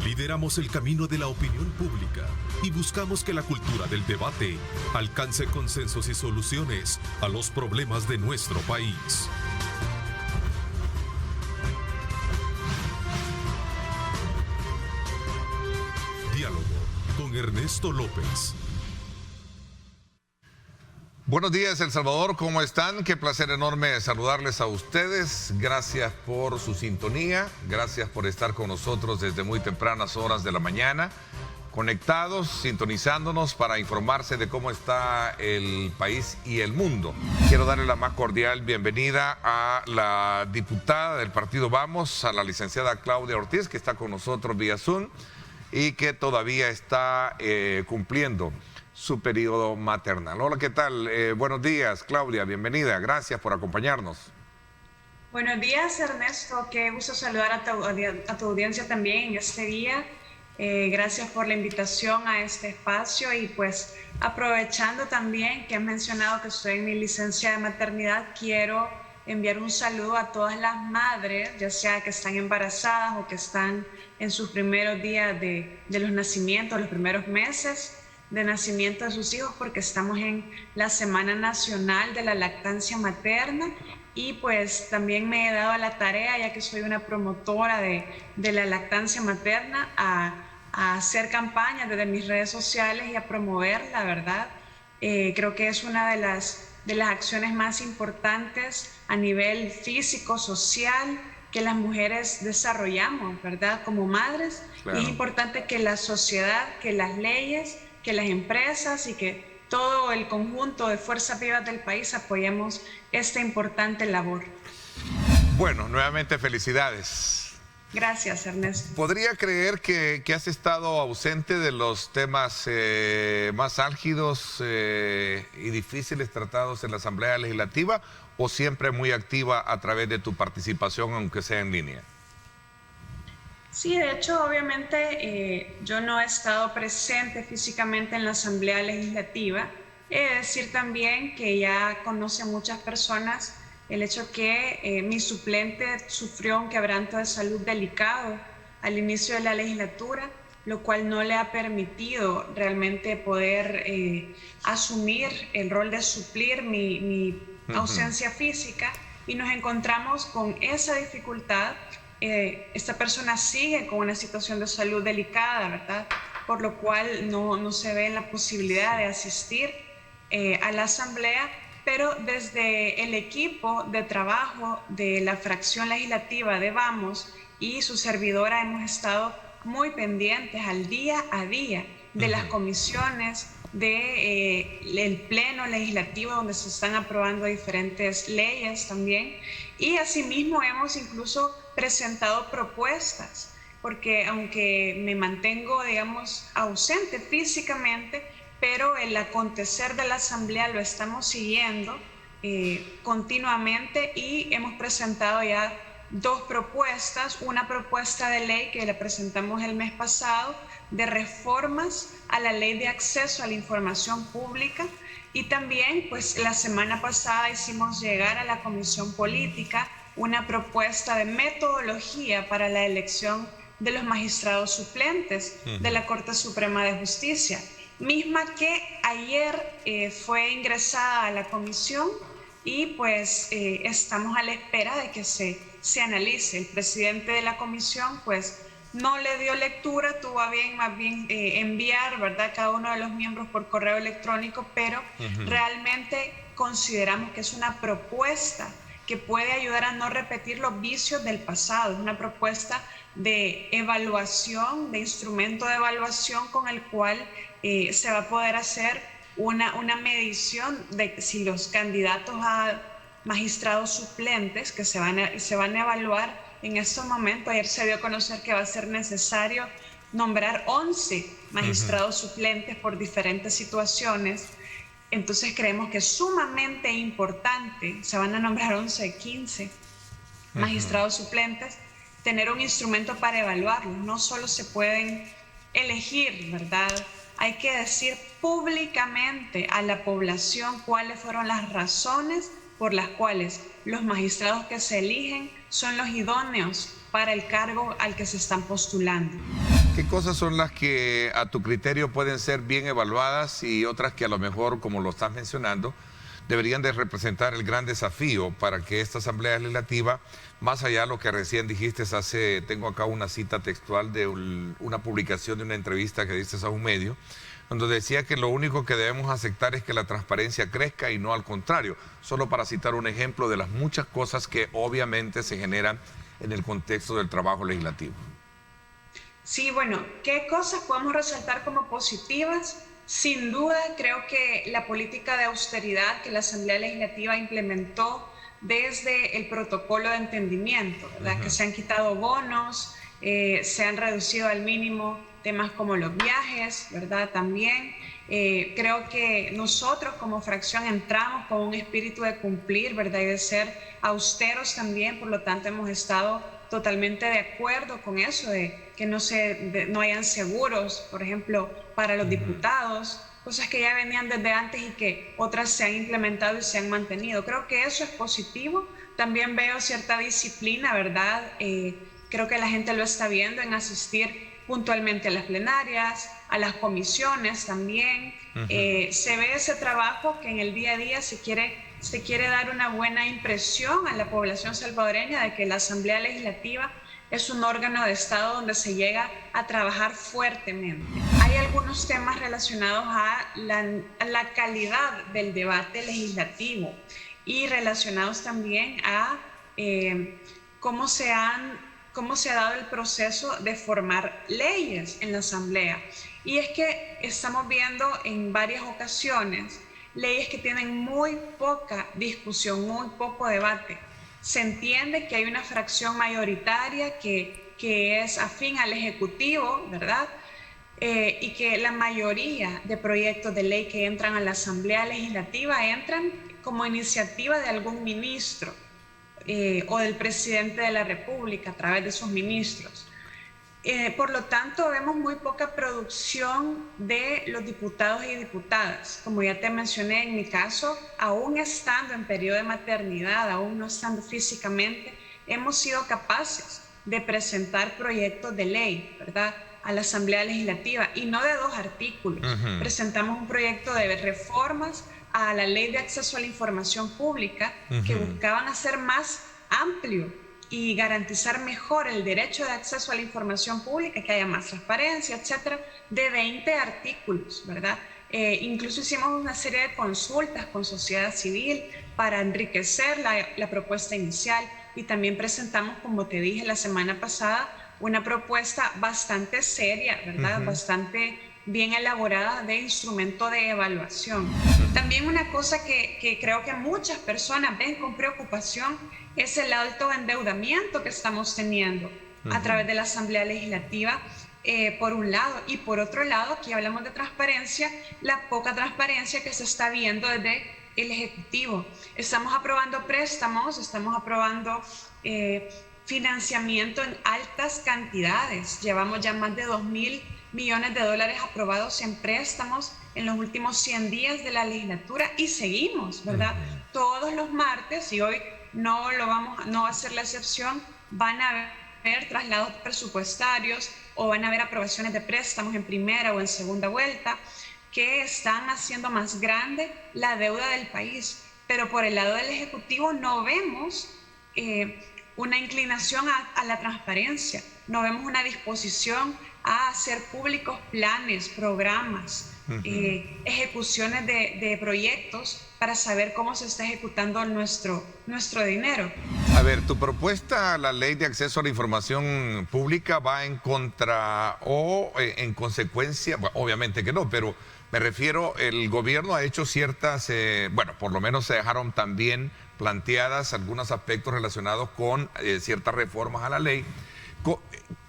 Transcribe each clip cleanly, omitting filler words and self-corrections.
Lideramos el camino de la opinión pública y buscamos que la cultura del debate alcance consensos y soluciones a los problemas de nuestro país. Diálogo con Ernesto López. Buenos días, El Salvador, ¿cómo están? Qué placer enorme saludarles a ustedes. Gracias por su sintonía, gracias por estar con nosotros desde muy tempranas horas de la mañana, conectados, sintonizándonos para informarse de cómo está el país y el mundo. Quiero darle la más cordial bienvenida a la diputada del partido Vamos, a la licenciada Claudia Ortiz, que está con nosotros vía Zoom y que todavía está cumpliendo su periodo maternal. Hola, ¿qué tal? Buenos días, Claudia, bienvenida. Gracias por acompañarnos. Buenos días, Ernesto. Qué gusto saludar a tu audiencia también en este día. Gracias por la invitación a este espacio y pues aprovechando también que has mencionado que estoy en mi licencia de maternidad, quiero enviar un saludo a todas las madres, ya sea que están embarazadas o que están en sus primeros días de los nacimientos, los primeros meses de nacimiento de sus hijos, porque estamos en la Semana Nacional de la Lactancia Materna y pues también me he dado a la tarea, ya que soy una promotora de la lactancia materna, a hacer campañas desde mis redes sociales y a promoverla, ¿verdad? Creo que es una de las acciones más importantes a nivel físico, social, que las mujeres desarrollamos, ¿verdad? Como madres. Claro. Y es importante que la sociedad, que las leyes, que las empresas y que todo el conjunto de fuerzas vivas del país apoyemos esta importante labor. Bueno, nuevamente felicidades. Gracias, Ernesto. ¿Podría creer que has estado ausente de los temas más álgidos y difíciles tratados en la Asamblea Legislativa o siempre muy activa a través de tu participación, aunque sea en línea? Sí, de hecho, obviamente yo no he estado presente físicamente en la Asamblea Legislativa. He de decir también que ya conocen muchas personas el hecho que mi suplente sufrió un quebranto de salud delicado al inicio de la legislatura, lo cual no le ha permitido realmente poder asumir el rol de suplir mi ausencia física, y nos encontramos con esa dificultad. Esta persona sigue con una situación de salud delicada, ¿verdad? Por lo cual no se ve en la posibilidad de asistir a la asamblea, pero desde el equipo de trabajo de la fracción legislativa de Vamos y su servidora hemos estado muy pendientes al día a día de las comisiones, del pleno legislativo donde se están aprobando diferentes leyes también, y asimismo hemos incluso presentado propuestas, porque aunque me mantengo, digamos, ausente físicamente, pero el acontecer de la asamblea lo estamos siguiendo continuamente y hemos presentado ya 2 propuestas, una propuesta de ley que la presentamos el mes pasado de reformas a la ley de acceso a la información pública, y también pues la semana pasada hicimos llegar a la Comisión Política una propuesta de metodología para la elección de los magistrados suplentes de la Corte Suprema de Justicia, misma que ayer fue ingresada a la comisión y pues estamos a la espera de que se analice. El presidente de la comisión pues no le dio lectura, tuvo a bien más bien enviar, ¿verdad?, cada uno de los miembros por correo electrónico, pero realmente consideramos que es una propuesta que puede ayudar a no repetir los vicios del pasado. Es una propuesta de evaluación, de instrumento de evaluación con el cual se va a poder hacer una medición de si los candidatos a magistrados suplentes que se van a evaluar en estos momentos. Ayer se dio a conocer que va a ser necesario nombrar 11 magistrados suplentes por diferentes situaciones. Entonces creemos que es sumamente importante, se van a nombrar 11, 15 magistrados suplentes, tener un instrumento para evaluarlos. No solo se pueden elegir, ¿verdad? Hay que decir públicamente a la población cuáles fueron las razones por las cuales los magistrados que se eligen son los idóneos para el cargo al que se están postulando. ¿Qué cosas son las que a tu criterio pueden ser bien evaluadas y otras que a lo mejor, como lo estás mencionando, deberían de representar el gran desafío para que esta Asamblea Legislativa, más allá de lo que recién dijiste tengo acá una cita textual de una publicación de una entrevista que diste a un medio, donde decía que lo único que debemos aceptar es que la transparencia crezca y no al contrario, solo para citar un ejemplo de las muchas cosas que obviamente se generan en el contexto del trabajo legislativo. Sí, bueno, ¿qué cosas podemos resaltar como positivas? Sin duda, creo que la política de austeridad que la Asamblea Legislativa implementó desde el protocolo de entendimiento, ¿verdad? Que se han quitado bonos, se han reducido al mínimo temas como los viajes, ¿verdad? También creo que nosotros como fracción entramos con un espíritu de cumplir, ¿verdad? Y de ser austeros también, por lo tanto hemos estado totalmente de acuerdo con eso, de que no hayan seguros, por ejemplo, para los diputados, cosas que ya venían desde antes y que otras se han implementado y se han mantenido. Creo que eso es positivo. También veo cierta disciplina, ¿verdad? Creo que la gente lo está viendo en asistir puntualmente a las plenarias, a las comisiones también. Se ve ese trabajo que en el día a día se quiere dar una buena impresión a la población salvadoreña de que la Asamblea Legislativa es un órgano de Estado donde se llega a trabajar fuertemente. Hay algunos temas relacionados a la calidad del debate legislativo y relacionados también a cómo se ha dado el proceso de formar leyes en la Asamblea. Y es que estamos viendo en varias ocasiones leyes que tienen muy poca discusión, muy poco debate. Se entiende que hay una fracción mayoritaria que es afín al Ejecutivo, ¿verdad? Y que la mayoría de proyectos de ley que entran a la Asamblea Legislativa entran como iniciativa de algún ministro o del presidente de la República a través de sus ministros. Por lo tanto, vemos muy poca producción de los diputados y diputadas. Como ya te mencioné, en mi caso, aún estando en periodo de maternidad, aún no estando físicamente, hemos sido capaces de presentar proyectos de ley, ¿verdad?, a la Asamblea Legislativa, y no de 2 artículos. Presentamos un proyecto de reformas a la Ley de Acceso a la Información Pública que buscaban hacer más amplio y garantizar mejor el derecho de acceso a la información pública, que haya más transparencia, etcétera, de 20 artículos, ¿verdad? Incluso hicimos una serie de consultas con sociedad civil para enriquecer la propuesta inicial, y también presentamos, como te dije la semana pasada, una propuesta bastante seria, ¿verdad? Bastante bien elaborada de instrumento de evaluación. También una cosa que creo que muchas personas ven con preocupación es el alto endeudamiento que estamos teniendo a través de la Asamblea Legislativa, por un lado, y por otro lado, aquí hablamos de transparencia, la poca transparencia que se está viendo desde el Ejecutivo. Estamos aprobando préstamos, estamos aprobando financiamiento en altas cantidades. Llevamos ya más de $2.000 millones aprobados en préstamos en los últimos 100 días de la legislatura, y seguimos, ¿verdad? Todos los martes, y hoy no va a ser la excepción, van a haber traslados presupuestarios o van a haber aprobaciones de préstamos en primera o en segunda vuelta que están haciendo más grande la deuda del país. Pero por el lado del Ejecutivo no vemos una inclinación a la transparencia, no vemos una disposición a hacer públicos planes, programas, ejecuciones de proyectos para saber cómo se está ejecutando nuestro dinero. A ver, tu propuesta a la Ley de Acceso a la Información Pública va en contra o en consecuencia, bueno, obviamente que no, pero me refiero, el gobierno ha hecho ciertas, por lo menos se dejaron también planteadas algunos aspectos relacionados con ciertas reformas a la ley.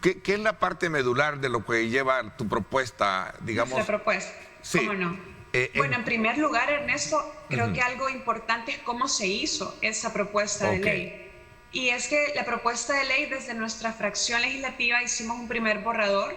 ¿Qué es la parte medular de lo que lleva tu propuesta, digamos? Nuestra propuesta, sí. ¿Cómo no? Bueno, en primer lugar, Ernesto, creo que algo importante es cómo se hizo esa propuesta de ley. Y es que la propuesta de ley, desde nuestra fracción legislativa, hicimos un primer borrador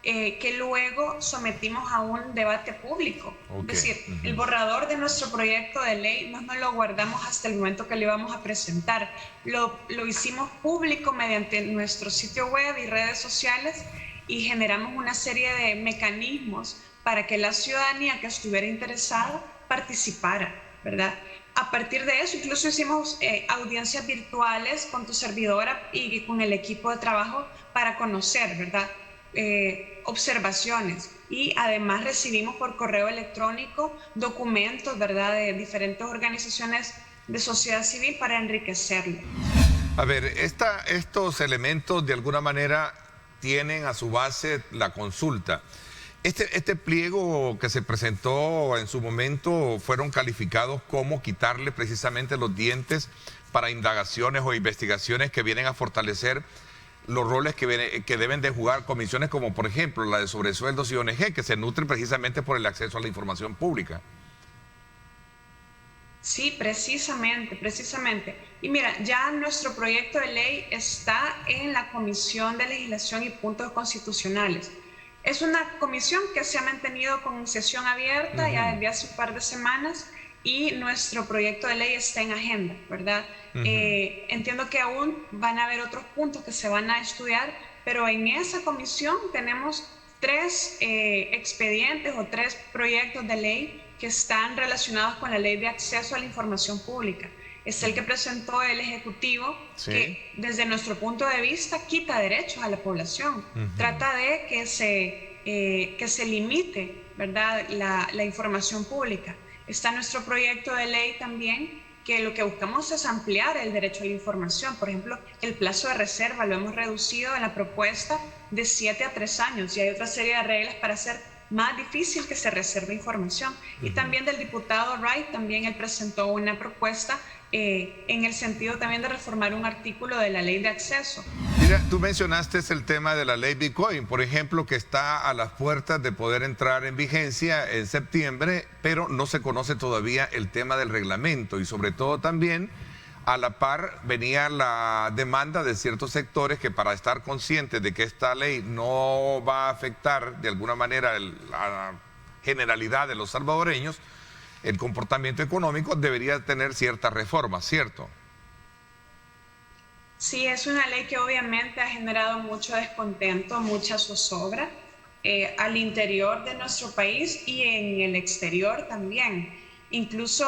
que luego sometimos a un debate público. Es decir, el borrador de nuestro proyecto de ley no nos lo guardamos hasta el momento que lo íbamos a presentar. Lo hicimos público mediante nuestro sitio web y redes sociales, y generamos una serie de mecanismos para que la ciudadanía que estuviera interesada participara, ¿verdad? A partir de eso, incluso hicimos audiencias virtuales con tu servidora y con el equipo de trabajo para conocer, ¿verdad? Observaciones, y además recibimos por correo electrónico documentos, ¿verdad?, de diferentes organizaciones de sociedad civil para enriquecerlo. A ver, estos elementos de alguna manera tienen a su base la consulta. Este pliego que se presentó en su momento fueron calificados como quitarle precisamente los dientes para indagaciones o investigaciones que vienen a fortalecer los roles que deben de jugar comisiones como por ejemplo la de sobresueldos y ONG, que se nutren precisamente por el acceso a la información pública. Sí, precisamente. Y mira, ya nuestro proyecto de ley está en la Comisión de Legislación y Puntos Constitucionales. Es una comisión que se ha mantenido con sesión abierta ya desde hace un par de semanas, y nuestro proyecto de ley está en agenda, ¿verdad? Entiendo que aún van a haber otros puntos que se van a estudiar, pero en esa comisión tenemos 3 expedientes o 3 proyectos de ley que están relacionados con la Ley de Acceso a la Información Pública. Es el que presentó el Ejecutivo, sí, que desde nuestro punto de vista quita derechos a la población. Trata de que se limite, ¿verdad?, la información pública. Está nuestro proyecto de ley también, que lo que buscamos es ampliar el derecho a la información. Por ejemplo, el plazo de reserva lo hemos reducido en la propuesta de 7 a 3 años, y hay otra serie de reglas para hacer más difícil que se reserve información. Y también del diputado Wright, también él presentó una propuesta en el sentido también de reformar un artículo de la ley de acceso. Mira, tú mencionaste el tema de la ley Bitcoin, por ejemplo, que está a las puertas de poder entrar en vigencia en septiembre, pero no se conoce todavía el tema del reglamento, y sobre todo también a la par venía la demanda de ciertos sectores que, para estar conscientes de que esta ley no va a afectar de alguna manera la generalidad de los salvadoreños, el comportamiento económico debería tener ciertas reformas, ¿cierto? Sí, es una ley que obviamente ha generado mucho descontento, mucha zozobra al interior de nuestro país y en el exterior también. Incluso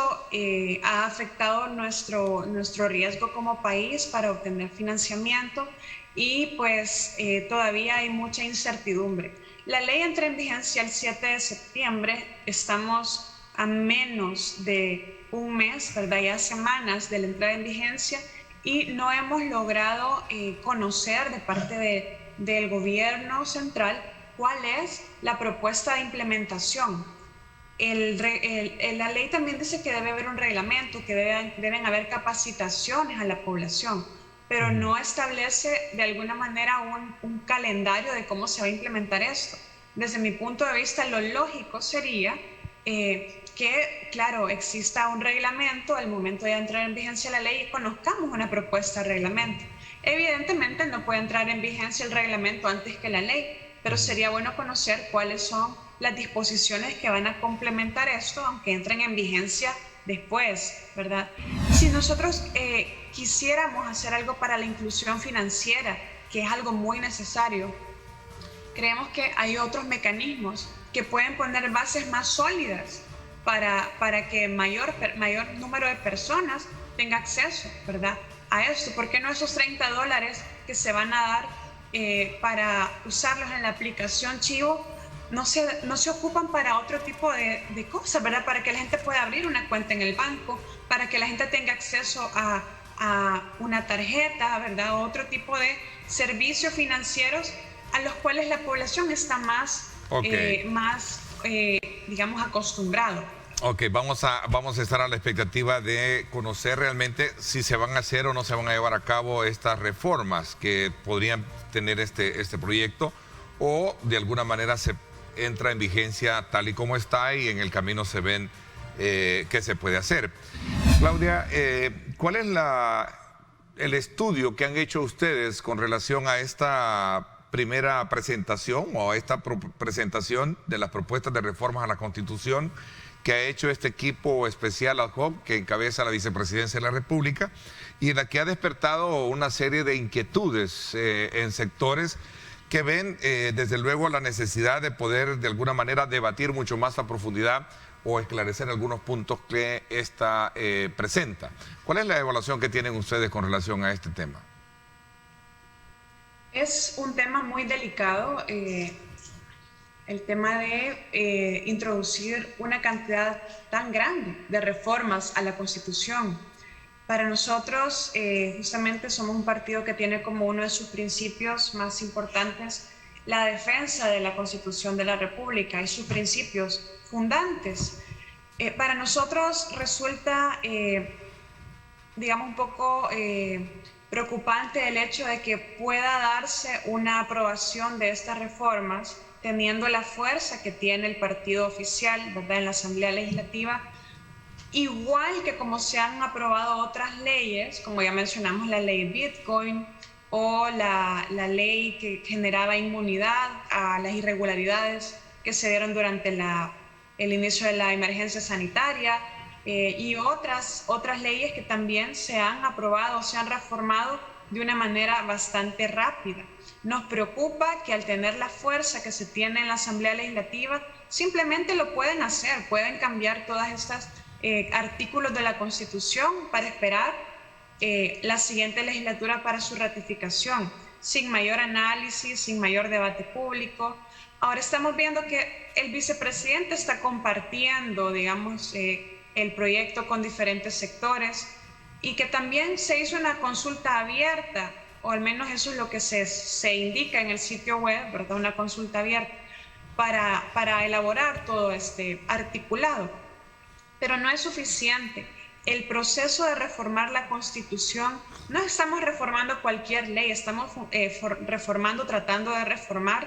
ha afectado nuestro riesgo como país para obtener financiamiento, y pues todavía hay mucha incertidumbre. La ley entra en vigencia el 7 de septiembre, estamos a menos de un mes, ¿verdad?, ya semanas de la entrada en vigencia, y no hemos logrado conocer de parte del gobierno central cuál es la propuesta de implementación. La ley también dice que debe haber un reglamento, que deben haber capacitaciones a la población, pero no establece de alguna manera un calendario de cómo se va a implementar esto. Desde mi punto de vista, lo lógico sería que, claro, exista un reglamento al momento de entrar en vigencia la ley y conozcamos una propuesta de reglamento. Evidentemente no puede entrar en vigencia el reglamento antes que la ley, pero sería bueno conocer cuáles son las disposiciones que van a complementar esto, aunque entren en vigencia después, ¿verdad? Si nosotros quisiéramos hacer algo para la inclusión financiera, que es algo muy necesario, creemos que hay otros mecanismos que pueden poner bases más sólidas para que mayor número de personas tenga acceso, ¿verdad?, a esto. ¿Por qué no esos $30 que se van a dar para usarlos en la aplicación Chivo no se ocupan para otro tipo de cosas, ¿verdad? Para que la gente pueda abrir una cuenta en el banco, para que la gente tenga acceso a una tarjeta, ¿verdad?, o otro tipo de servicios financieros a los cuales la población está más digamos, acostumbrado. Ok, vamos a estar a la expectativa de conocer realmente si se van a hacer o no se van a llevar a cabo estas reformas que podrían tener este proyecto, o de alguna manera se entra en vigencia tal y como está y en el camino se ven qué se puede hacer. Claudia, ¿cuál es el estudio que han hecho ustedes con relación a esta primera presentación o a esta presentación de las propuestas de reformas a la Constitución que ha hecho este equipo especial ad hoc que encabeza la Vicepresidencia de la República, y en la que ha despertado una serie de inquietudes en sectores que ven desde luego la necesidad de poder de alguna manera debatir mucho más a profundidad o esclarecer algunos puntos que esta presenta. ¿Cuál es la evaluación que tienen ustedes con relación a este tema? Es un tema muy delicado, el tema de introducir una cantidad tan grande de reformas a la Constitución. Para nosotros, justamente somos un partido que tiene como uno de sus principios más importantes la defensa de la Constitución de la República y sus principios fundantes. Para nosotros resulta, digamos, un poco preocupante el hecho de que pueda darse una aprobación de estas reformas teniendo la fuerza que tiene el partido oficial, ¿verdad?, en la Asamblea Legislativa, igual que como se han aprobado otras leyes, como ya mencionamos la ley Bitcoin o la ley que generaba inmunidad a las irregularidades que se dieron durante el inicio de la emergencia sanitaria, y otras leyes que también se han aprobado, se han reformado de una manera bastante rápida. Nos preocupa que al tener la fuerza que se tiene en la Asamblea Legislativa, simplemente lo pueden hacer, pueden cambiar todas estas artículos de la Constitución para esperar la siguiente legislatura para su ratificación, sin mayor análisis, sin mayor debate público. Ahora estamos viendo que el vicepresidente está compartiendo, digamos, el proyecto con diferentes sectores y que también se hizo una consulta abierta, o al menos eso es lo que se indica en el sitio web, ¿verdad? Una consulta abierta para elaborar todo este articulado. Pero no es suficiente. El proceso de reformar la Constitución, no estamos reformando cualquier ley, estamos tratando de reformar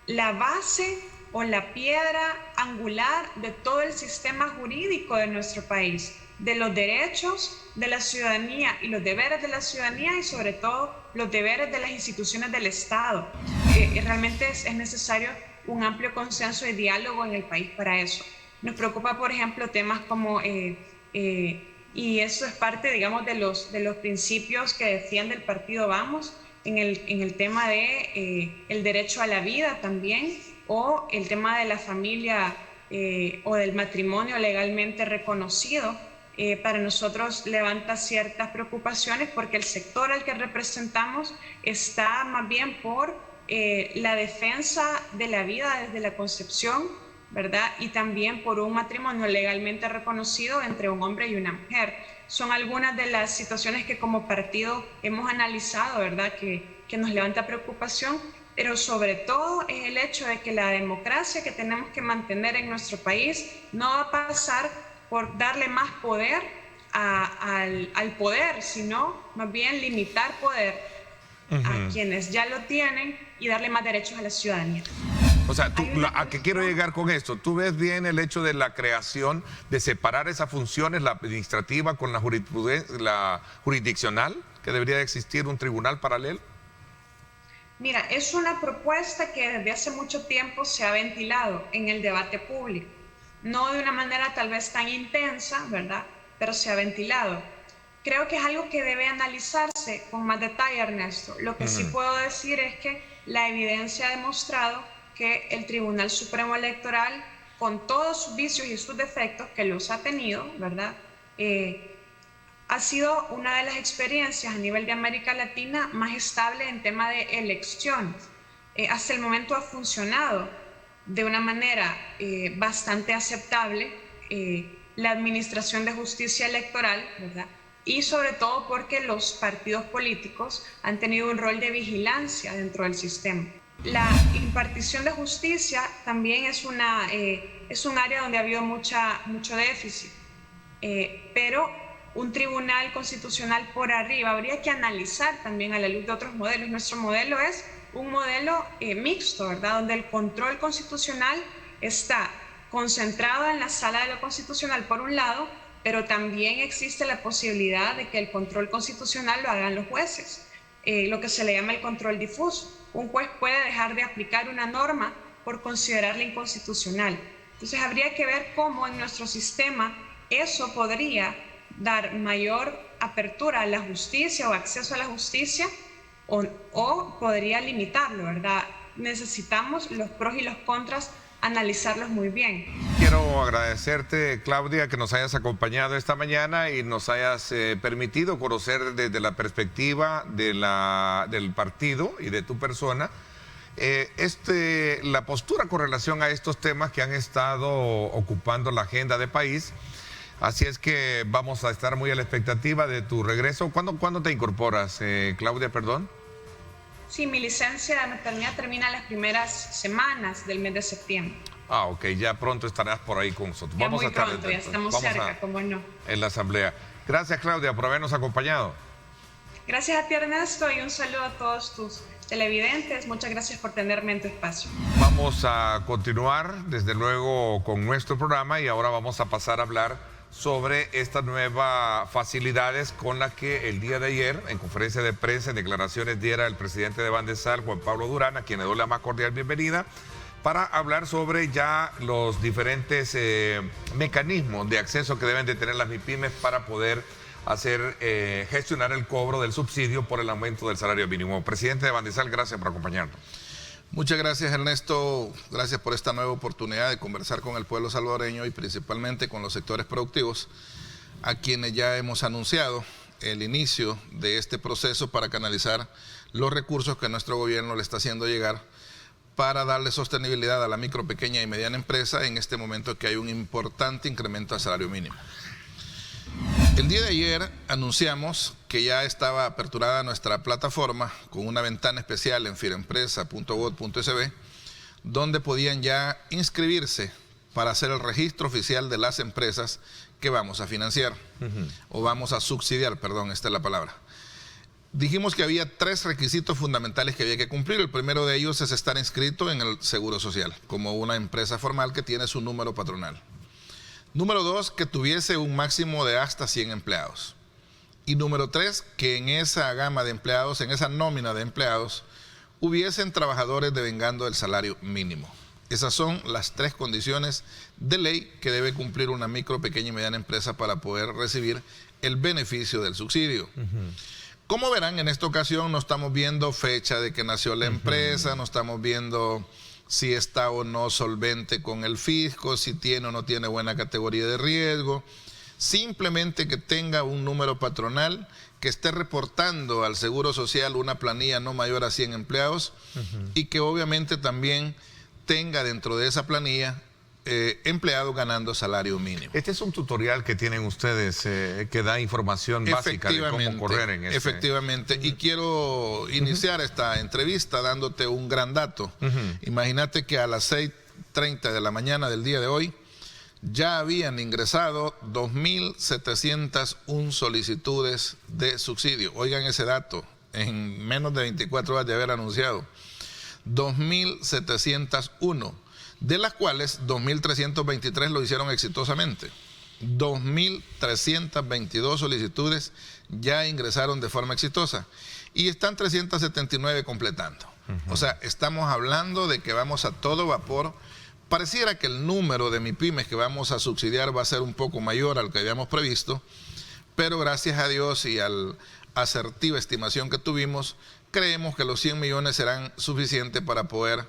la base o la piedra angular de todo el sistema jurídico de nuestro país, de los derechos de la ciudadanía y los deberes de la ciudadanía y sobre todo los deberes de las instituciones del Estado. Realmente es necesario un amplio consenso y diálogo en el país para eso. Nos preocupa, por ejemplo, temas como, y eso es parte, digamos, de los principios que defiende el partido Vamos, en el tema de el derecho a la vida también, o el tema de la familia o del matrimonio legalmente reconocido. Para nosotros levanta ciertas preocupaciones porque el sector al que representamos está más bien por la defensa de la vida desde la concepción, ¿verdad? Y también por un matrimonio legalmente reconocido entre un hombre y una mujer. Son algunas de las situaciones que como partido hemos analizado, ¿verdad? Que nos levanta preocupación, pero sobre todo es el hecho de que la democracia que tenemos que mantener en nuestro país no va a pasar por darle más poder al poder, sino más bien limitar poder a quienes ya lo tienen y darle más derechos a la ciudadanía. O sea, ¿a qué quiero llegar con esto? ¿Tú ves bien el hecho de la creación, de separar esas funciones, la administrativa con la jurisdiccional, que debería de existir un tribunal paralelo? Mira, es una propuesta que desde hace mucho tiempo se ha ventilado en el debate público. No de una manera tal vez tan intensa, ¿verdad? Pero se ha ventilado. Creo que es algo que debe analizarse con más detalle, Ernesto. Lo que sí puedo decir es que la evidencia ha demostrado que el Tribunal Supremo Electoral, con todos sus vicios y sus defectos, que los ha tenido, ¿verdad? Ha sido una de las experiencias a nivel de América Latina más estable en tema de elecciones. Hasta el momento ha funcionado de una manera bastante aceptable la administración de justicia electoral, ¿verdad? Y sobre todo porque los partidos políticos han tenido un rol de vigilancia dentro del sistema. La impartición de justicia también es un área donde ha habido mucho déficit, pero un tribunal constitucional por arriba habría que analizar también a la luz de otros modelos. Nuestro modelo es un modelo mixto, ¿verdad? Donde el control constitucional está concentrado en la Sala de lo Constitucional por un lado, pero también existe la posibilidad de que el control constitucional lo hagan los jueces, lo que se le llama el control difuso. Un juez puede dejar de aplicar una norma por considerarla inconstitucional. Entonces habría que ver cómo en nuestro sistema eso podría dar mayor apertura a la justicia o acceso a la justicia o podría limitarlo, ¿verdad? necesitamos los pros y los contras analizarlos muy bien. Quiero agradecerte, Claudia, que nos hayas acompañado esta mañana y nos hayas permitido conocer desde la perspectiva del partido y de tu persona la postura con relación a estos temas que han estado ocupando la agenda del país. Así es que vamos a estar muy a la expectativa de tu regreso. ¿Cuándo te incorporas, Claudia, perdón? Sí, mi licencia de maternidad termina las primeras semanas del mes de septiembre. Ah, ok, ya pronto estarás por ahí con nosotros. Ya muy pronto, ya estamos cerca, cómo no. En la asamblea. Gracias, Claudia, por habernos acompañado. Gracias a ti, Ernesto, y un saludo a todos tus televidentes. Muchas gracias por tenerme en tu espacio. Vamos a continuar, desde luego, con nuestro programa y ahora vamos a pasar a hablar sobre estas nuevas facilidades con las que el día de ayer, en conferencia de prensa, en declaraciones diera el presidente de Bandesal, Juan Pablo Durán, a quien le doy la más cordial bienvenida, para hablar sobre ya los diferentes mecanismos de acceso que deben de tener las MIPYMES para poder gestionar el cobro del subsidio por el aumento del salario mínimo. Presidente de Bandesal, gracias por acompañarnos. Muchas gracias, Ernesto. Gracias por esta nueva oportunidad de conversar con el pueblo salvadoreño y principalmente con los sectores productivos, a quienes ya hemos anunciado el inicio de este proceso para canalizar los recursos que nuestro gobierno le está haciendo llegar para darle sostenibilidad a la micro, pequeña y mediana empresa en este momento que hay un importante incremento al salario mínimo. El día de ayer anunciamos que ya estaba aperturada nuestra plataforma con una ventana especial en firempresa.gov.sb, donde podían ya inscribirse para hacer el registro oficial de las empresas que vamos a financiar, o vamos a subsidiar, perdón, esta es la palabra. Dijimos que había 3 requisitos fundamentales que había que cumplir. El primero de ellos es estar inscrito en el Seguro Social, como una empresa formal que tiene su número patronal. Número 2, que tuviese un máximo de hasta 100 empleados. Y número 3, que en esa gama de empleados, en esa nómina de empleados, hubiesen trabajadores devengando el salario mínimo. Esas son las 3 condiciones de ley que debe cumplir una micro, pequeña y mediana empresa para poder recibir el beneficio del subsidio. Como verán, en esta ocasión no estamos viendo fecha de que nació la empresa, no estamos viendo si está o no solvente con el fisco, si tiene o no tiene buena categoría de riesgo. Simplemente que tenga un número patronal, que esté reportando al Seguro Social una planilla no mayor a 100 empleados y que obviamente también tenga dentro de esa planilla empleados ganando salario mínimo. Este es un tutorial que tienen ustedes que da información básica de cómo correr en este. Efectivamente, y quiero iniciar esta entrevista dándote un gran dato. Imagínate que a las 6:30 de la mañana del día de hoy ya habían ingresado 2.701 solicitudes de subsidio. Oigan ese dato, en menos de 24 horas de haber anunciado. 2.701. de las cuales 2.323 lo hicieron exitosamente. 2.322 solicitudes ya ingresaron de forma exitosa y están 379 completando. O sea, estamos hablando de que vamos a todo vapor. Pareciera que el número de MIPYMES que vamos a subsidiar va a ser un poco mayor al que habíamos previsto, pero gracias a Dios y a la asertiva estimación que tuvimos, creemos que los 100 millones serán suficientes para poder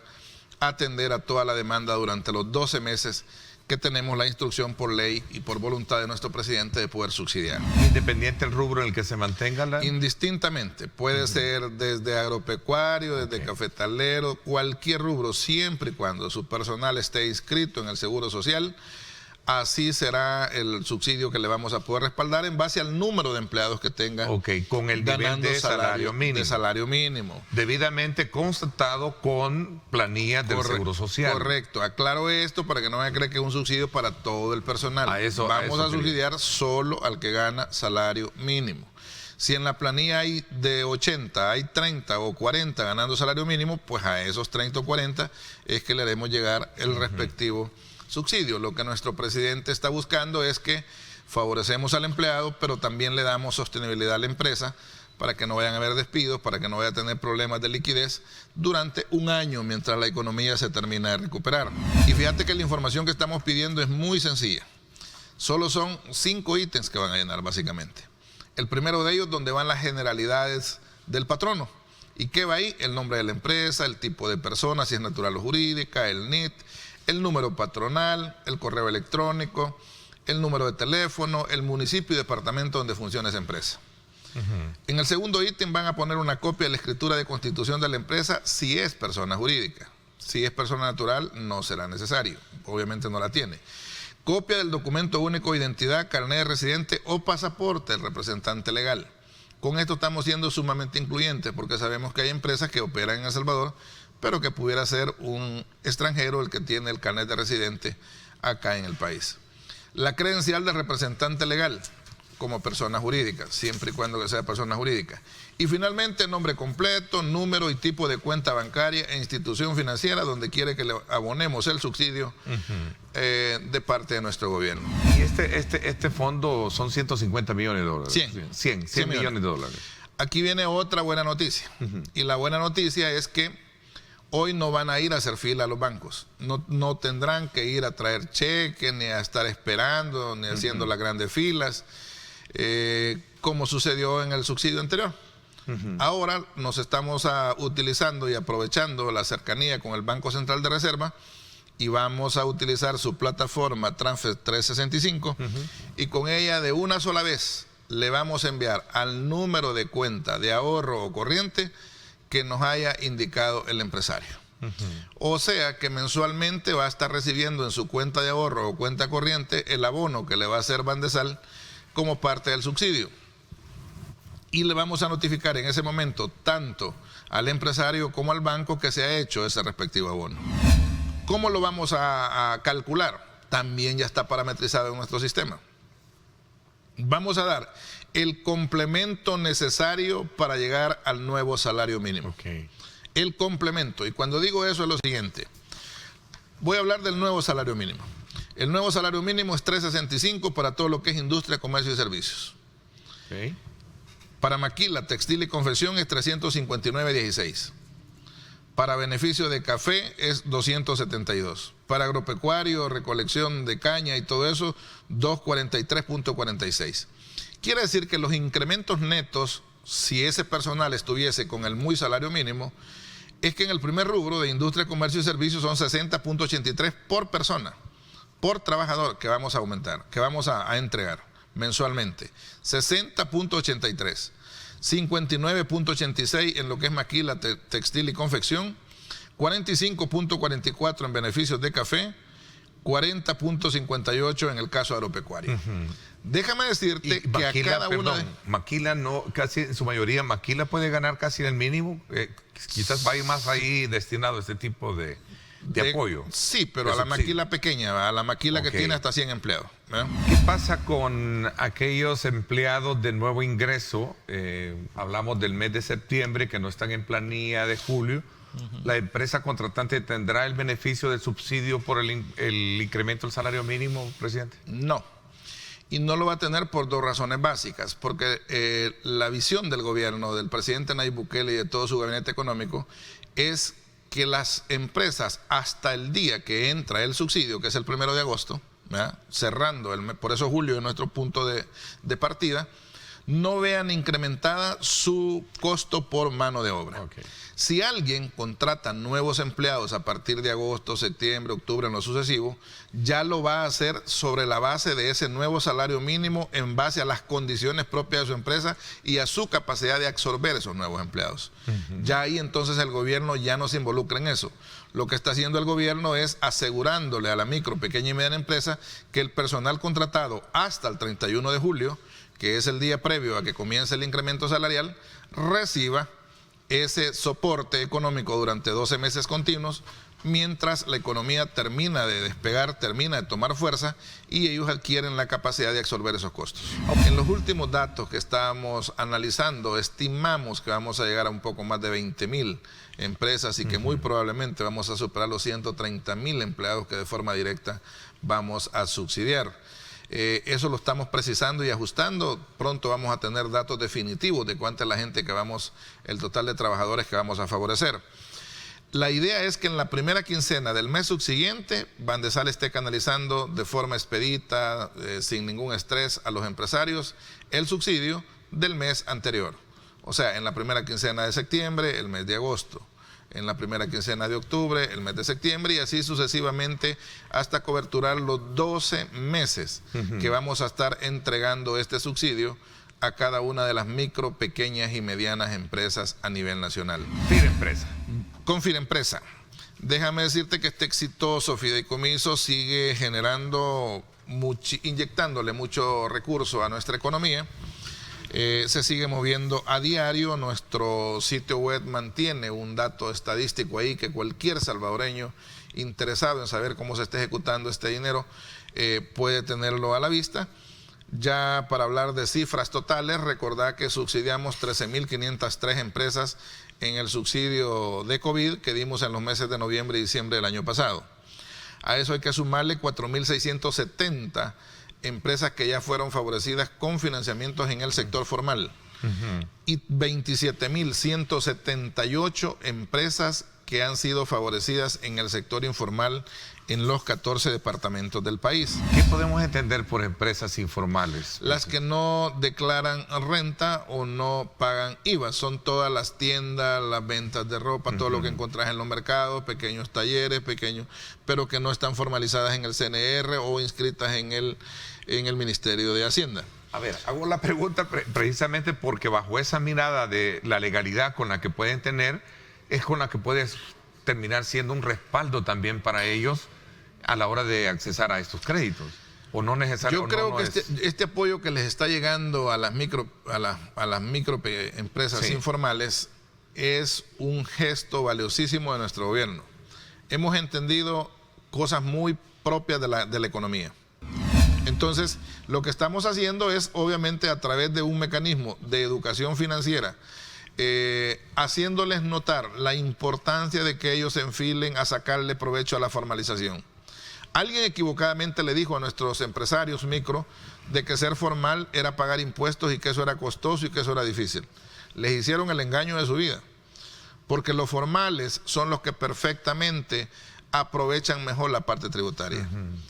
atender a toda la demanda durante los 12 meses que tenemos la instrucción por ley y por voluntad de nuestro presidente de poder subsidiar. ¿Independiente el rubro en el que se mantenga la...? Indistintamente, puede ser desde agropecuario, desde cafetalero, cualquier rubro, siempre y cuando su personal esté inscrito en el Seguro Social. Así será el subsidio que le vamos a poder respaldar en base al número de empleados que tenga. Con el nivel de salario mínimo. De salario mínimo. Debidamente constatado con planillas del Seguro Social. Correcto. Aclaro esto para que no me cree que es un subsidio para todo el personal. Vamos a subsidiar solo al que gana salario mínimo. Si en la planilla hay de 80, hay 30 o 40 ganando salario mínimo, pues a esos 30 o 40 es que le haremos llegar el respectivo subsidio. Lo que nuestro presidente está buscando es que favorecemos al empleado, pero también le damos sostenibilidad a la empresa para que no vayan a haber despidos, para que no vaya a tener problemas de liquidez durante un año mientras la economía se termina de recuperar. Y fíjate que la información que estamos pidiendo es muy sencilla. Solo son 5 ítems que van a llenar básicamente. El primero de ellos donde van las generalidades del patrono ¿Y qué va ahí? El nombre de la empresa, el tipo de persona, si es natural o jurídica, el NIT, el número patronal, el correo electrónico, el número de teléfono, el municipio y departamento donde funciona esa empresa. En el segundo ítem van a poner una copia de la escritura de constitución de la empresa si es persona jurídica. Si es persona natural, no será necesario. Obviamente no la tiene. Copia del documento único de identidad, carnet de residente o pasaporte del representante legal. Con esto estamos siendo sumamente incluyentes porque sabemos que hay empresas que operan en El Salvador, pero que pudiera ser un extranjero el que tiene el carnet de residente acá en el país. La credencial del representante legal como persona jurídica, siempre y cuando que sea persona jurídica. Y finalmente, nombre completo, número y tipo de cuenta bancaria e institución financiera donde quiere que le abonemos el subsidio de parte de nuestro gobierno. Y este fondo son 150 millones de dólares. 100 millones de dólares. Aquí viene otra buena noticia. Y la buena noticia es que hoy no van a ir a hacer fila a los bancos. No tendrán que ir a traer cheques, ni a estar esperando, ni haciendo las grandes filas, como sucedió en el subsidio anterior. Ahora nos estamos utilizando y aprovechando la cercanía con el Banco Central de Reserva y vamos a utilizar su plataforma Transfer 365 y con ella de una sola vez le vamos a enviar al número de cuenta de ahorro o corriente que nos haya indicado el empresario. O sea que mensualmente va a estar recibiendo en su cuenta de ahorro o cuenta corriente el abono que le va a hacer Bandesal como parte del subsidio. Y le vamos a notificar en ese momento tanto al empresario como al banco que se ha hecho ese respectivo abono. ¿Cómo lo vamos a calcular? También ya está parametrizado en nuestro sistema. Vamos a dar el complemento necesario para llegar al nuevo salario mínimo. El complemento. Y cuando digo eso es lo siguiente. Voy a hablar del nuevo salario mínimo. El nuevo salario mínimo es 365 para todo lo que es industria, comercio y servicios. Para maquila, textil y confección es 359.16. Para beneficio de café es 272. Para agropecuario, recolección de caña y todo eso, 243.46. Quiere decir que los incrementos netos, si ese personal estuviese con el muy salario mínimo, es que en el primer rubro de industria, comercio y servicios son 60.83 por persona, por trabajador que vamos a aumentar, que vamos a entregar mensualmente. 60.83, 59.86 en lo que es maquila, textil y confección, 45.44 en beneficios de café, 40.58 en el caso agropecuario. Déjame decirte que a cada uno de... Maquila no, casi en su mayoría, Maquila puede ganar casi el mínimo. Quizás va a ir más ahí destinado a este tipo de apoyo. Sí, pero a la maquila pequeña, a la maquila que tiene hasta 100 empleados. ¿Qué pasa con aquellos empleados de nuevo ingreso? Hablamos del mes de septiembre que no están en planilla de julio. ¿La empresa contratante tendrá el beneficio del subsidio por el incremento del salario mínimo, presidente? No. Y no lo va a tener por dos razones básicas. Porque la visión del gobierno, del presidente Nayib Bukele y de todo su gabinete económico es que las empresas hasta el día que entra el subsidio, que es el 1 de agosto, ¿verdad? Cerrando el mes, por eso julio es nuestro punto de partida, no vean incrementada su costo por mano de obra. Si alguien contrata nuevos empleados a partir de agosto, septiembre, octubre, en lo sucesivo, ya lo va a hacer sobre la base de ese nuevo salario mínimo en base a las condiciones propias de su empresa y a su capacidad de absorber esos nuevos empleados. Ya ahí entonces el gobierno ya no se involucra en eso. Lo que está haciendo el gobierno es asegurándole a la micro, pequeña y mediana empresa que el personal contratado hasta el 31 de julio, que es el día previo a que comience el incremento salarial, reciba ese soporte económico durante 12 meses continuos, mientras la economía termina de despegar, termina de tomar fuerza y ellos adquieren la capacidad de absorber esos costos. En los últimos datos que estamos analizando, estimamos que vamos a llegar a un poco más de 20.000 empresas y que muy probablemente vamos a superar los 130.000 empleados que de forma directa vamos a subsidiar. Eso lo estamos precisando y ajustando. Pronto vamos a tener datos definitivos de cuánta es la gente que vamos, el total de trabajadores que vamos a favorecer. La idea es que en la primera quincena del mes subsiguiente, Bandesal esté canalizando de forma expedita, sin ningún estrés a los empresarios, el subsidio del mes anterior. O sea, en la primera quincena de septiembre, el mes de agosto. En la primera quincena de octubre, el mes de septiembre, y así sucesivamente hasta coberturar los 12 meses que vamos a estar entregando este subsidio a cada una de las micro, pequeñas y medianas empresas a nivel nacional. Firempresa. Con Firempresa. Déjame decirte que este exitoso fideicomiso sigue generando, inyectándole mucho recurso a nuestra economía. Se sigue moviendo a diario. Nuestro sitio web mantiene un dato estadístico ahí que cualquier salvadoreño interesado en saber cómo se está ejecutando este dinero puede tenerlo a la vista. Ya para hablar de cifras totales, recordad que subsidiamos 13.503 empresas en el subsidio de COVID que dimos en los meses de noviembre y diciembre del año pasado. A eso hay que sumarle 4.670 empresas que ya fueron favorecidas con financiamientos en el sector formal y 27.178 empresas que han sido favorecidas en el sector informal en los 14 departamentos del país. ¿Qué podemos entender por empresas informales? Las que no declaran renta o no pagan IVA. Son todas las tiendas, las ventas de ropa, todo lo que encontrás en los mercados, pequeños talleres, pero que no están formalizadas en el CNR o inscritas en el Ministerio de Hacienda. A ver, hago la pregunta precisamente porque bajo esa mirada de la legalidad con la que pueden tener, es con la que puedes terminar siendo un respaldo también para ellos a la hora de accesar a estos créditos. O no necesariamente. Yo creo que este apoyo que les está llegando a las microempresas informales es un gesto valiosísimo de nuestro gobierno. Hemos entendido cosas muy propias de la economía. Entonces, lo que estamos haciendo es, obviamente, a través de un mecanismo de educación financiera, haciéndoles notar la importancia de que ellos se enfilen a sacarle provecho a la formalización. Alguien equivocadamente le dijo a nuestros empresarios micro de que ser formal era pagar impuestos y que eso era costoso y que eso era difícil. Les hicieron el engaño de su vida, porque los formales son los que perfectamente aprovechan mejor la parte tributaria.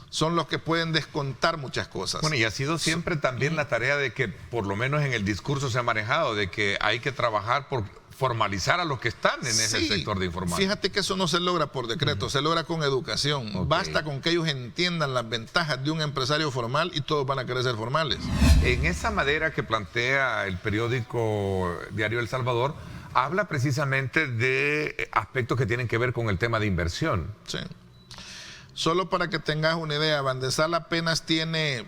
Son los que pueden descontar muchas cosas. Bueno, y ha sido siempre también la tarea de que, por lo menos en el discurso se ha manejado, de que hay que trabajar por formalizar a los que están en ese sector de informal. Fíjate que eso no se logra por decreto, se logra con educación. Basta con que ellos entiendan las ventajas de un empresario formal y todos van a querer ser formales. En esa manera que plantea el periódico Diario El Salvador, habla precisamente de aspectos que tienen que ver con el tema de inversión. Sí. Solo para que tengas una idea, Bandesal apenas tiene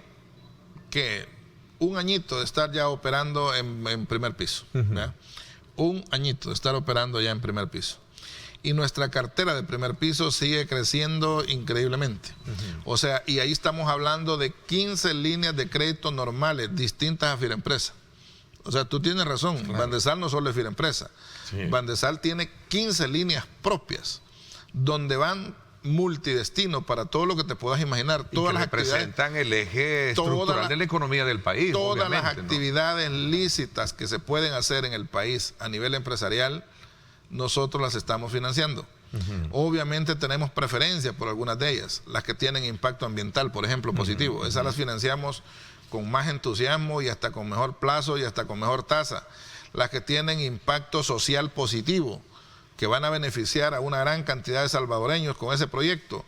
un añito de estar ya operando en primer piso. Un añito de estar operando ya en primer piso. Y nuestra cartera de primer piso sigue creciendo increíblemente. O sea, y ahí estamos hablando de 15 líneas de crédito normales distintas a Firempresa. O sea, tú tienes razón, claro. Bandesal no solo es Firempresa. Sí. Bandesal tiene 15 líneas propias, donde van multidestino para todo lo que te puedas imaginar. Todas las representan el eje estructural de la economía del país. Todas las actividades lícitas que se pueden hacer en el país a nivel empresarial, nosotros las estamos financiando. Obviamente tenemos preferencia por algunas de ellas, las que tienen impacto ambiental, por ejemplo, positivo. Esas las financiamos con más entusiasmo y hasta con mejor plazo y hasta con mejor tasa. Las que tienen impacto social positivo, que van a beneficiar a una gran cantidad de salvadoreños con ese proyecto,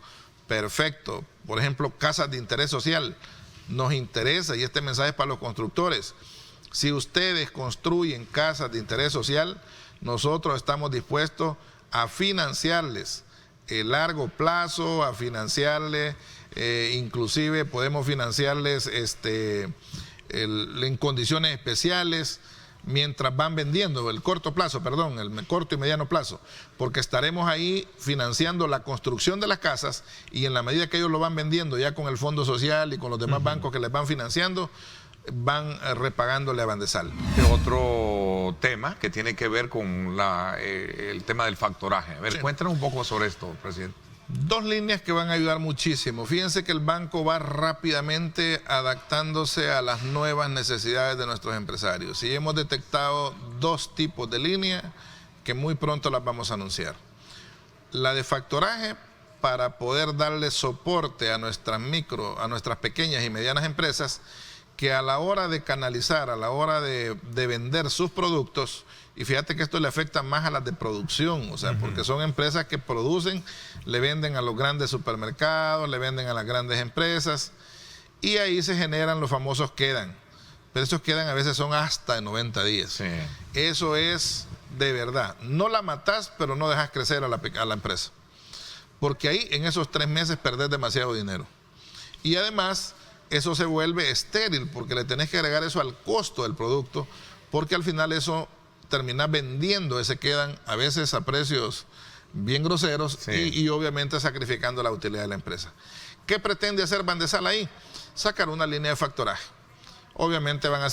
perfecto. Por ejemplo, casas de interés social, nos interesa, y este mensaje es para los constructores. Si ustedes construyen casas de interés social, nosotros estamos dispuestos a financiarles el largo plazo, a financiarles, inclusive podemos financiarles en condiciones especiales, mientras van vendiendo, el corto y mediano plazo, porque estaremos ahí financiando la construcción de las casas y en la medida que ellos lo van vendiendo ya con el Fondo Social y con los demás bancos que les van financiando, van repagándole a Bandesal. Otro tema que tiene que ver con el tema del factoraje. A ver, cuéntanos un poco sobre esto, presidente. Dos líneas que van a ayudar muchísimo. Fíjense que el banco va rápidamente adaptándose a las nuevas necesidades de nuestros empresarios. Y hemos detectado dos tipos de líneas que muy pronto las vamos a anunciar. La de factoraje, para poder darle soporte a nuestras pequeñas y medianas empresas que a la hora de canalizar, a la hora de vender sus productos, y fíjate que esto le afecta más a las de producción, o sea, porque son empresas que producen, le venden a los grandes supermercados, le venden a las grandes empresas, y ahí se generan los famosos quedan. Pero esos quedan a veces son hasta de 90 días. Sí. Eso es de verdad. No la matás, pero no dejas crecer a la empresa. Porque ahí en esos 3 meses perdés demasiado dinero. Y además, eso se vuelve estéril, porque le tenés que agregar eso al costo del producto, porque al final eso termina vendiendo ese quedan a veces a precios bien groseros, sí, y obviamente sacrificando la utilidad de la empresa. ¿Qué pretende hacer Bandesal ahí? Sacar una línea de factoraje. Obviamente va a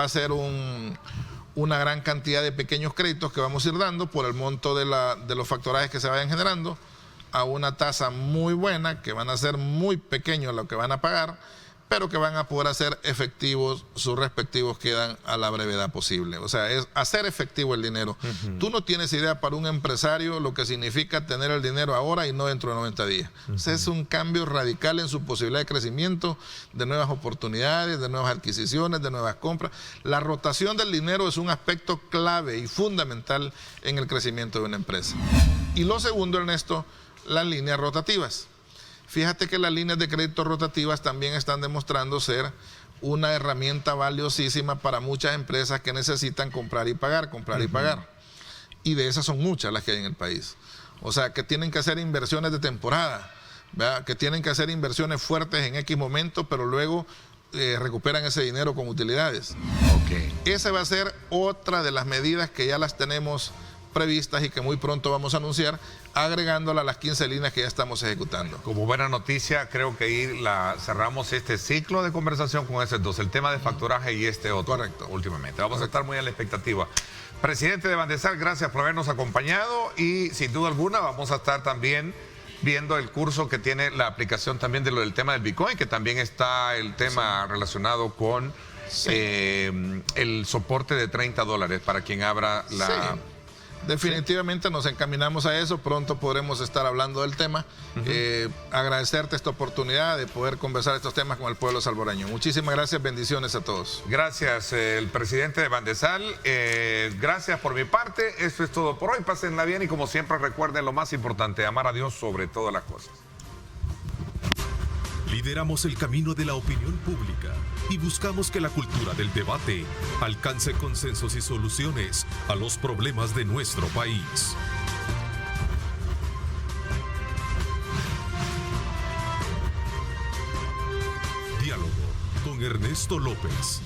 ser una gran cantidad de pequeños créditos que vamos a ir dando por el monto de los factorajes que se vayan generando, a una tasa muy buena, que van a ser muy pequeños lo que van a pagar, pero que van a poder hacer efectivos sus respectivos quedan a la brevedad posible. O sea, es hacer efectivo el dinero. Tú no tienes idea para un empresario lo que significa tener el dinero ahora y no dentro de 90 días. O sea, es un cambio radical en su posibilidad de crecimiento, de nuevas oportunidades, de nuevas adquisiciones, de nuevas compras. La rotación del dinero es un aspecto clave y fundamental en el crecimiento de una empresa. Y lo segundo, Ernesto, las líneas rotativas. Fíjate que las líneas de crédito rotativas también están demostrando ser una herramienta valiosísima para muchas empresas que necesitan comprar y pagar, comprar y pagar. Y de esas son muchas las que hay en el país. O sea, que tienen que hacer inversiones de temporada, ¿verdad? Que tienen que hacer inversiones fuertes en X momento, pero luego recuperan ese dinero con utilidades. Okay. Esa va a ser otra de las medidas que ya las tenemos previstas y que muy pronto vamos a anunciar, agregándola a las 15 líneas que ya estamos ejecutando. Como buena noticia, creo que ahí cerramos este ciclo de conversación con esos dos, el tema de facturaje y este otro. Correcto. Últimamente. Vamos a estar muy a la expectativa. Presidente de Bandesal, gracias por habernos acompañado y sin duda alguna vamos a estar también viendo el curso que tiene la aplicación también de lo del tema del Bitcoin, que también está el tema relacionado con el soporte de $30 para quien abra la... Sí. Definitivamente nos encaminamos a eso, pronto podremos estar hablando del tema. Agradecerte esta oportunidad de poder conversar estos temas con el pueblo salvadoreño. Muchísimas gracias, bendiciones a todos. Gracias, el presidente de Bandesal. Gracias por mi parte, esto es todo por hoy. Pásenla bien y como siempre recuerden lo más importante, amar a Dios sobre todas las cosas. Lideramos el camino de la opinión pública y buscamos que la cultura del debate alcance consensos y soluciones a los problemas de nuestro país. Diálogo con Ernesto López.